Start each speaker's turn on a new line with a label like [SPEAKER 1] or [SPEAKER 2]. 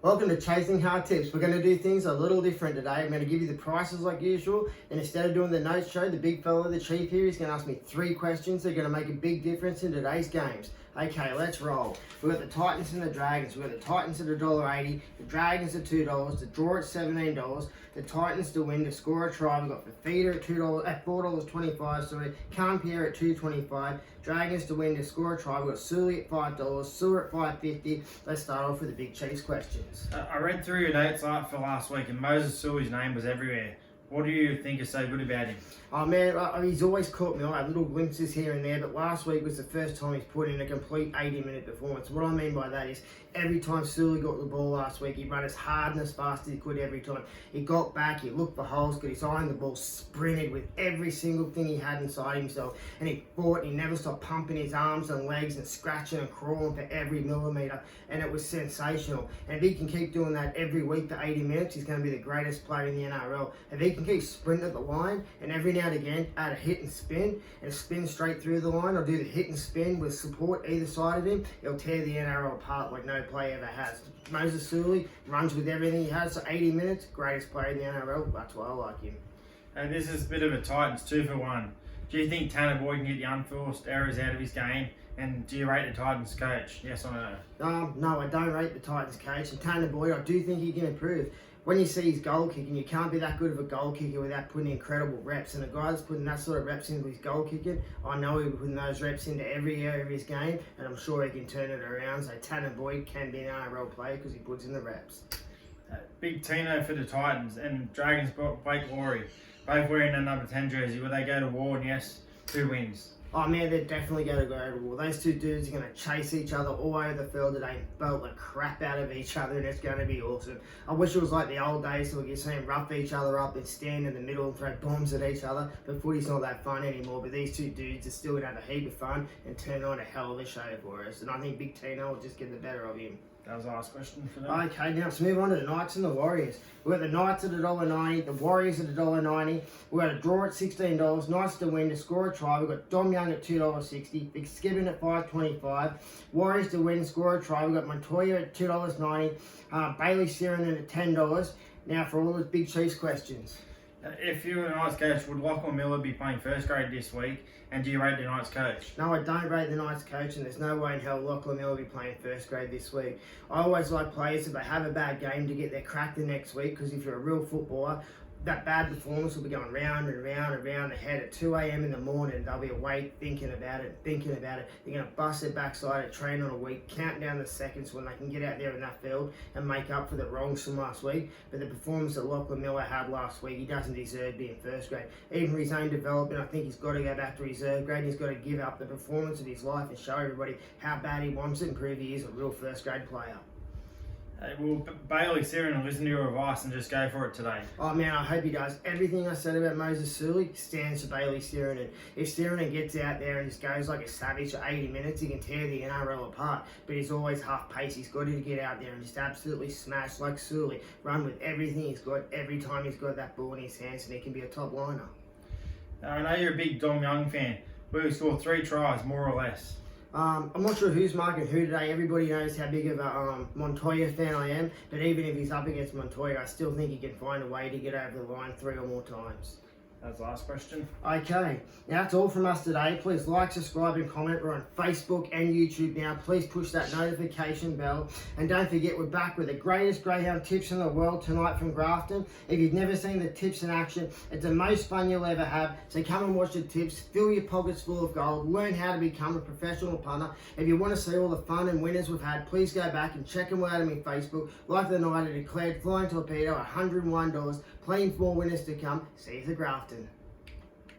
[SPEAKER 1] Welcome to Chasing Hard Tips. We're going to do things a little different today. I'm going to give you the prices like usual, and instead of doing the notes show, the big fella, the chief here, is going to ask me 3 questions that are going to make a big difference in today's games. Okay, let's roll. We've got the Titans and the Dragons. We've got the Titans at $1.80, the Dragons at $2, the draw at $17, the Titans to win, to score a try. We've got the feeder at $4.25, sorry, Campier at $2.25, Dragons to win, to score a try. We've got Sully at $5, Sewer at $5.50. Let's start off with the big Chiefs questions.
[SPEAKER 2] I read through your notes for last week, and Moses Sully's name was everywhere. What do you think is so good about him?
[SPEAKER 1] Oh man, he's always caught me. I had little glimpses here and there, but last week was the first time he's put in a complete 80-minute performance. What I mean by that is every time Sully got the ball last week, he ran as hard and as fast as he could every time. He got back, he looked for holes, got his eye on the ball, sprinted with every single thing he had inside himself, and he fought. He never stopped pumping his arms and legs and scratching and crawling for every millimetre, and it was sensational. And if he can keep doing that every week for 80 minutes, he's going to be the greatest player in the NRL. If he can keep sprinting at the line and every now and again add a hit and spin straight through the line, or do the hit and spin with support either side of him, he'll tear the NRL apart like no player ever has. Moses Sully runs with everything he has, so 80 minutes, greatest player in the NRL. That's why I like him.
[SPEAKER 2] And this is a bit of a Titans 2-for-1. Do you think Tanner Boyd can get the unforced errors out of his game? And do you rate the Titans coach? Yes or no?
[SPEAKER 1] No, I don't rate the Titans coach. And Tanner Boyd, I do think he can improve. When you see his goal kicking, you can't be that good of a goal kicker without putting incredible reps. And a guy that's putting that sort of reps into his goal kicking, I know he'll be putting those reps into every area of his game, and I'm sure he can turn it around. So Tanner Boyd can be an NRL player because he puts in the reps.
[SPEAKER 2] Big Tino for the Titans and Dragons Blake Lawrie, both wearing their number 10 jersey. Will they go to war? And yes, who wins?
[SPEAKER 1] Oh man, they're definitely going to go to war. Those two dudes are going to chase each other all over the field today and belt the crap out of each other, and it's going to be awesome. I wish it was like the old days where you see them rough each other up and stand in the middle and throw bombs at each other, but footy's not that fun anymore. But these two dudes are still going to have a heap of fun and turn on a hell of a show for us, and I think Big Tino will just get the better of him.
[SPEAKER 2] That was the last question for them.
[SPEAKER 1] Okay, now let's move on to the Knights and the Warriors. We've got the Knights at $1.90, the Warriors at $1.90. We've got a draw at $16, Knights to win, to score a try. We've got Dom Young at $2.60, Big Skibbon at $5.25, Warriors to win, score a try. We've got Montoya at $2.90, Bailey Sirenin at $10. Now for all the Big Chiefs questions.
[SPEAKER 2] If you were the Knights coach, would Lachlan Miller be playing first grade this week? And do you rate the Knights coach?
[SPEAKER 1] No, I don't rate the Knights coach, and there's no way in hell Lachlan Miller will be playing first grade this week. I always like players, if they have a bad game, to get their crack the next week, because if you're a real footballer, that bad performance will be going round and round and round ahead at 2 a.m. in the morning. They'll be awake thinking about it. They're going to bust their backside at training on a week, count down the seconds when they can get out there in that field and make up for the wrongs from last week. But the performance that Lachlan Miller had last week, he doesn't deserve being first grade. Even for his own development, I think he's got to go back to reserve grade. He's got to give up the performance of his life and show everybody how bad he wants it and prove he is a real first grade player.
[SPEAKER 2] Will Bailey Sirenin listen to your advice and just go for it today?
[SPEAKER 1] Oh man, I hope he does. Everything I said about Moses Sully stands for Bailey Sirenin. If Sirenin gets out there and just goes like a savage for 80 minutes, he can tear the NRL apart. But he's always half pace. He's got to get out there and just absolutely smash like Sully. Run with everything he's got every time he's got that ball in his hands, and he can be a top liner.
[SPEAKER 2] I know you're a big Dom Young fan. Will he score 3 tries, more or less?
[SPEAKER 1] I'm not sure who's marking who today. Everybody knows how big of a Montoya fan I am, but even if he's up against Montoya, I still think he can find a way to get over the line 3 or more times.
[SPEAKER 2] That's the last question.
[SPEAKER 1] Okay, now that's all from us today. Please like, subscribe and comment. We're on Facebook and YouTube now. Please push that notification bell. And don't forget, we're back with the greatest greyhound tips in the world tonight from Grafton. If you've never seen the tips in action, it's the most fun you'll ever have. So come and watch the tips, fill your pockets full of gold, learn how to become a professional punter. If you want to see all the fun and winners we've had, please go back and check them out on my Facebook. Like the night I declared Flying Torpedo, $101. Plenty more winners to come. See you at Grafton.